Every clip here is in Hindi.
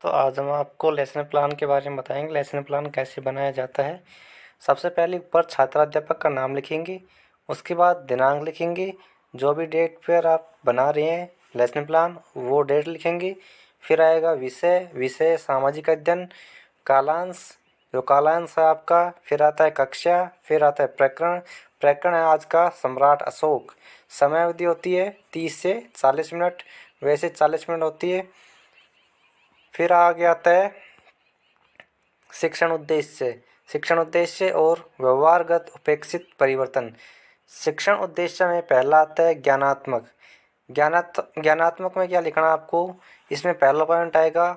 तो आज हम आपको लेसन प्लान के बारे में बताएंगे। लेसन प्लान कैसे बनाया जाता है। सबसे पहले ऊपर छात्राध्यापक का नाम लिखेंगे। उसके बाद दिनांक लिखेंगे। जो भी डेट पर आप बना रहे हैं लेसन प्लान वो डेट लिखेंगे। फिर आएगा विषय, विषय सामाजिक अध्ययन, कालांश, जो कालांश है आपका। फिर आता है कक्षा, फिर आता है प्रकरण। प्रकरण है आज का सम्राट अशोक। समय अवधि होती है 30 से 40 मिनट, वैसे 40 मिनट होती है। फिर आगे आता है शिक्षण उद्देश्य। शिक्षण उद्देश्य और व्यवहारगत उपेक्षित परिवर्तन। शिक्षण उद्देश्य में पहला आता है ज्ञानात्मक। ज्ञानात्मक में क्या लिखना है आपको। इसमें पहला पॉइंट आएगा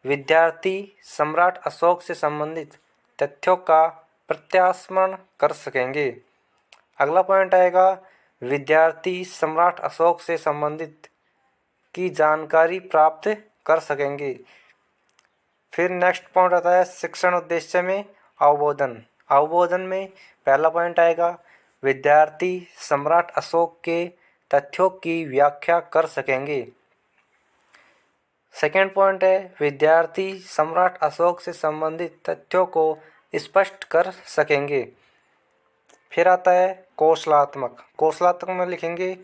विद्यार्थी सम्राट अशोक से संबंधित तथ्यों का प्रत्यास्मरण कर सकेंगे। अगला पॉइंट आएगा विद्यार्थी सम्राट अशोक से संबंधित की जानकारी प्राप्त कर सकेंगे। फिर नेक्स्ट पॉइंट आता है शिक्षण उद्देश्य में अवबोधन। अवबोधन में पहला पॉइंट आएगा विद्यार्थी सम्राट अशोक के तथ्यों की व्याख्या कर सकेंगे। सेकेंड पॉइंट है विद्यार्थी सम्राट अशोक से संबंधित तथ्यों को स्पष्ट कर सकेंगे। फिर आता है कौशलात्मक। कौशलात्मक में लिखेंगे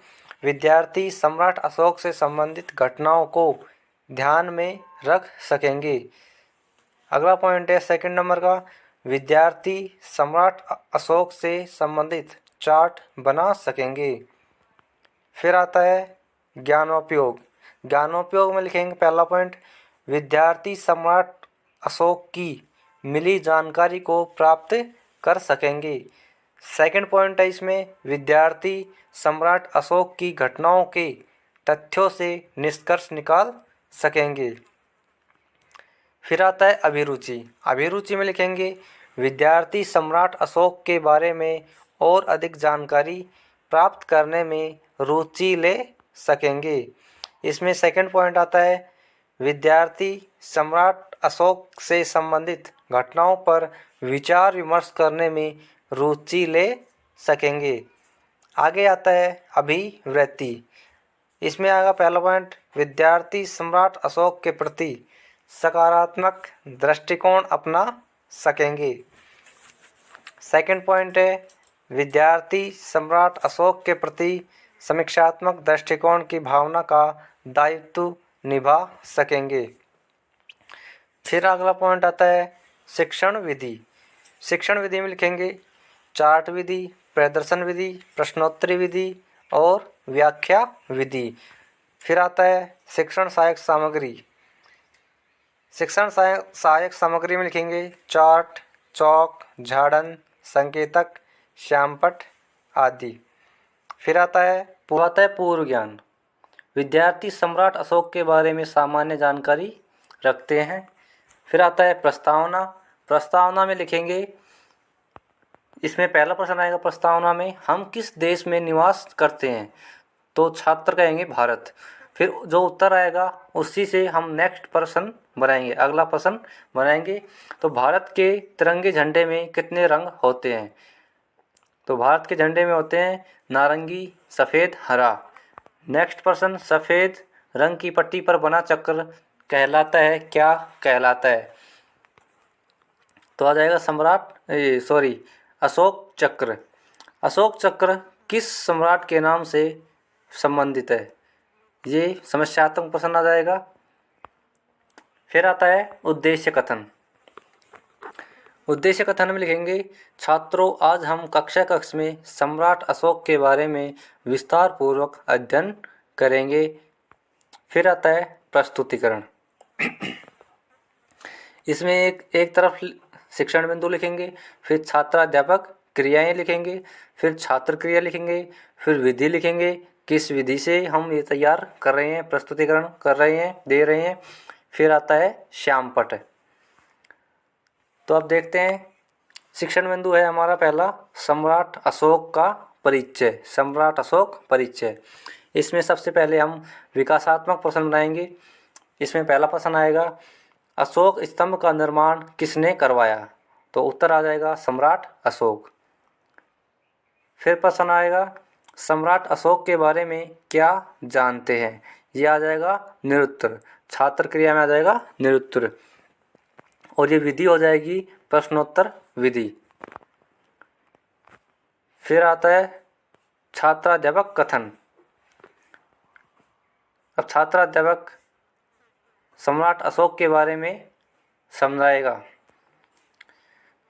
विद्यार्थी सम्राट अशोक से संबंधित घटनाओं को ध्यान में रख सकेंगे। अगला पॉइंट है सेकंड नंबर का विद्यार्थी सम्राट अशोक से संबंधित चार्ट बना सकेंगे। फिर आता है ज्ञानोपयोग। ज्ञानोपयोग में लिखेंगे पहला पॉइंट विद्यार्थी सम्राट अशोक की मिली जानकारी को प्राप्त कर सकेंगे। सेकंड पॉइंट है इसमें विद्यार्थी सम्राट अशोक की घटनाओं के तथ्यों से निष्कर्ष निकाल सकेंगे। फिर आता है अभिरुचि। अभिरुचि में लिखेंगे विद्यार्थी सम्राट अशोक के बारे में और अधिक जानकारी प्राप्त करने में रुचि ले सकेंगे। इसमें सेकंड पॉइंट आता है विद्यार्थी सम्राट अशोक से संबंधित घटनाओं पर विचार विमर्श करने में रुचि ले सकेंगे। आगे आता है अभिवृत्ति। इसमें आएगा पहला पॉइंट विद्यार्थी सम्राट अशोक के प्रति सकारात्मक दृष्टिकोण अपना सकेंगे। सेकंड पॉइंट है विद्यार्थी सम्राट अशोक के प्रति समीक्षात्मक दृष्टिकोण की भावना का दायित्व निभा सकेंगे। फिर अगला पॉइंट आता है शिक्षण विधि। शिक्षण विधि में लिखेंगे चार्ट विधि, प्रदर्शन विधि, प्रश्नोत्तरी विधि और व्याख्या विधि। फिर आता है शिक्षण सहायक सामग्री। शिक्षण सहायक सामग्री में लिखेंगे चार्ट, चौक, झाड़न, संकेतक, श्यामपट्ट आदि। फिर आता है पूर्व ज्ञान। विद्यार्थी सम्राट अशोक के बारे में सामान्य जानकारी रखते हैं। फिर आता है प्रस्तावना। प्रस्तावना में लिखेंगे इसमें पहला प्रश्न आएगा प्रस्तावना में हम किस देश में निवास करते हैं, तो छात्र कहेंगे भारत। फिर जो उत्तर आएगा उसी से हम नेक्स्ट प्रश्न बनाएंगे, अगला प्रश्न बनाएंगे। तो भारत के तिरंगे झंडे में कितने रंग होते हैं, तो भारत के झंडे में होते हैं नारंगी, सफ़ेद, हरा। नेक्स्ट प्रश्न सफ़ेद रंग की पट्टी पर बना चक्र कहलाता है, क्या कहलाता है, तो आ जाएगा अशोक चक्र। अशोक चक्र किस सम्राट के नाम से संबंधित है, ये समस्यात्मक प्रश्न आ जाएगा। फिर आता है उद्देश्य कथन। उद्देश्य कथन में लिखेंगे छात्रों आज हम कक्ष में सम्राट अशोक के बारे में विस्तार पूर्वक अध्ययन करेंगे। फिर आता है प्रस्तुतिकरण। इसमें एक तरफ शिक्षण बिंदु लिखेंगे, फिर छात्राध्यापक क्रियाएं लिखेंगे, फिर छात्र क्रिया लिखेंगे, फिर विधि लिखेंगे किस विधि से हम ये तैयार कर रहे हैं, प्रस्तुतिकरण कर रहे हैं, दे रहे हैं। फिर आता है श्यामपट्ट। तो अब देखते हैं शिक्षण बिंदु है हमारा पहला सम्राट अशोक का परिचय। सम्राट अशोक परिचय। इसमें सबसे पहले हम विकासात्मक प्रश्न बनाएंगे। इसमें पहला प्रश्न आएगा अशोक स्तंभ का निर्माण किसने करवाया, तो उत्तर आ जाएगा सम्राट अशोक। फिर प्रश्न आएगा सम्राट अशोक के बारे में क्या जानते हैं, यह आ जाएगा निरुत्तर। छात्र क्रिया में आ जाएगा निरुत्तर। और ये विधि हो जाएगी प्रश्नोत्तर विधि। फिर आता है छात्राध्यापक कथन। अब छात्राध्यापक सम्राट अशोक के बारे में समझाएगा।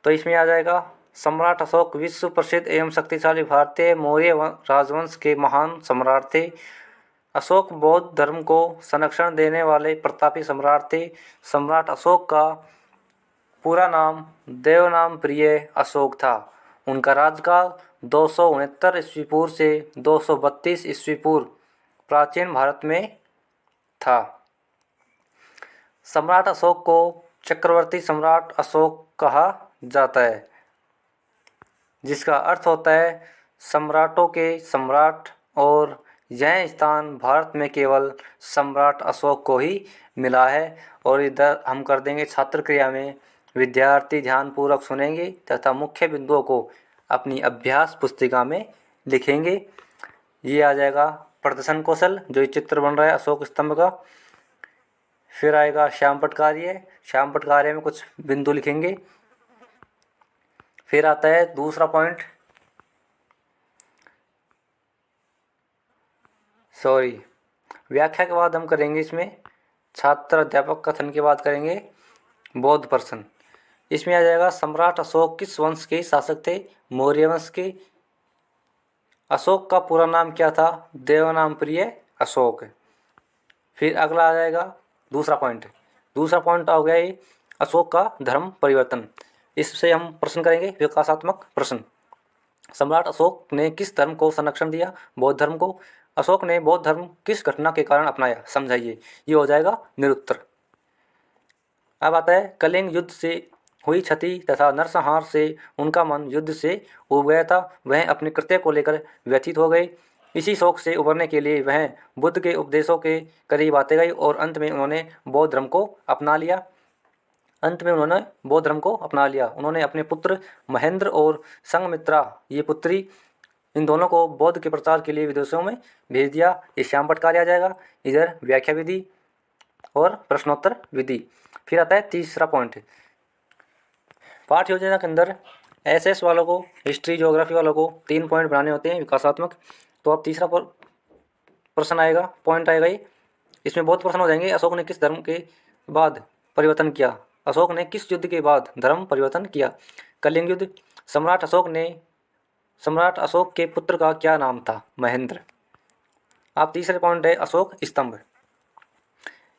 तो इसमें आ जाएगा सम्राट अशोक विश्व प्रसिद्ध एवं शक्तिशाली भारतीय मौर्य राजवंश के महान सम्राट थे। अशोक बौद्ध धर्म को संरक्षण देने वाले प्रतापी सम्राट थे। सम्राट अशोक का पूरा नाम देवनाम प्रिय अशोक था। उनका राज्यकाल 269 ईस्वी पूर्व से 232 ईस्वी पूर्व प्राचीन भारत में था। सम्राट अशोक को चक्रवर्ती सम्राट अशोक कहा जाता है, जिसका अर्थ होता है सम्राटों के सम्राट, और यह स्थान भारत में केवल सम्राट अशोक को ही मिला है। और इधर हम कर देंगे छात्र क्रिया में विद्यार्थी ध्यानपूर्वक सुनेंगे तथा मुख्य बिंदुओं को अपनी अभ्यास पुस्तिका में लिखेंगे। ये आ जाएगा प्रदर्शन कौशल, जो ये चित्र बन रहा है अशोक स्तंभ का। फिर आएगा श्यामपट्ट कार्य। श्यामपट्ट कार्य में कुछ बिंदु लिखेंगे। फिर आता है दूसरा पॉइंट, व्याख्या के बाद हम करेंगे इसमें छात्र अध्यापक कथन के बाद करेंगे बौद्ध प्रश्न। इसमें आ जाएगा सम्राट अशोक किस वंश के शासक थे? मौर्य वंश के। अशोक का पूरा नाम क्या था? देवनाम प्रिय अशोक। फिर अगला आ जाएगा दूसरा पॉइंट। दूसरा पॉइंट आ गया ये अशोक का धर्म परिवर्तन। इससे हम प्रश्न करेंगे विकासात्मक प्रश्न। सम्राट अशोक ने किस धर्म को संरक्षण दिया? बौद्ध धर्म को। अशोक ने बौद्ध धर्म किस घटना के कारण अपनाया? समझाइए। ये हो जाएगा निरुत्तर। अब आता है कलिंग युद्ध से हुई क्षति तथा नरसंहार से उनका मन युद्ध से उब गया था। वह अपने कृत्य को लेकर व्यथित हो गए। इसी शोक से उबरने के लिए वह बुद्ध के उपदेशों के करीब आते गए और अंत में उन्होंने बौद्ध धर्म को अपना लिया। उन्होंने अपने पुत्र महेंद्र और संघमित्रा, ये पुत्री, इन दोनों को बौद्ध के प्रचार के लिए विदेशों में भेज दिया। ये श्यामपट्ट कार्य आ जाएगा। इधर व्याख्या विधि और प्रश्नोत्तर विधि। फिर आता है तीसरा पॉइंट। पाठ योजना के अंदर एसएस वालों को, हिस्ट्री ज्योग्राफी वालों को 3 पॉइंट बनाने होते हैं विकासात्मक। तो अब तीसरा प्रश्न आएगा, पॉइंट आएगा ये। इसमें बहुत प्रश्न हो जाएंगे। अशोक ने किस धर्म के बाद परिवर्तन किया? अशोक ने किस युद्ध के बाद धर्म परिवर्तन किया? कलिंग युद्ध। सम्राट अशोक के पुत्र का क्या नाम था? महेंद्र। अब तीसरे पॉइंट है अशोक स्तंभ।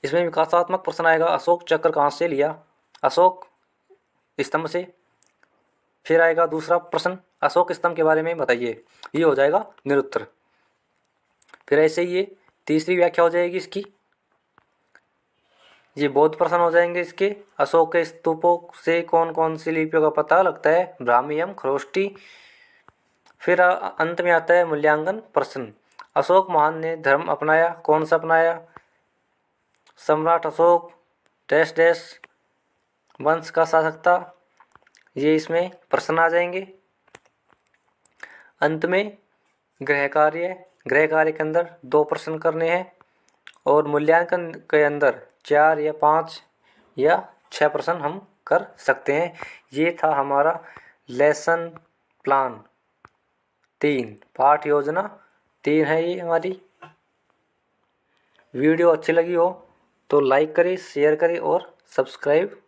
इसमें विकासात्मक प्रश्न आएगा, अशोक चक्र कहाँ से लिया? अशोक स्तंभ से। फिर आएगा दूसरा प्रश्न, अशोक स्तंभ के बारे में बताइए। ये हो जाएगा निरुत्तर। फिर ऐसे ही ये तीसरी व्याख्या हो जाएगी इसकी। ये बौद्ध प्रश्न हो जाएंगे इसके। अशोक के स्तूपों से कौन कौन सी लिपियों का पता लगता है? ब्राह्मीयम, खरोष्टी। फिर अंत में आता है मूल्यांकन प्रश्न। अशोक महान ने धर्म अपनाया, कौन सा अपनाया? सम्राट अशोक डैश डैश वंश का शासक था। ये इसमें प्रश्न आ जाएंगे। अंत में गृह कार्य के अंदर 2 प्रश्न करने हैं और मूल्यांकन के अंदर 4 या 5 या 6 प्रश्न हम कर सकते हैं। ये था हमारा लेसन प्लान 3, पाठ योजना 3 है ये हमारी। वीडियो अच्छी लगी हो तो लाइक करें, शेयर करें और सब्सक्राइब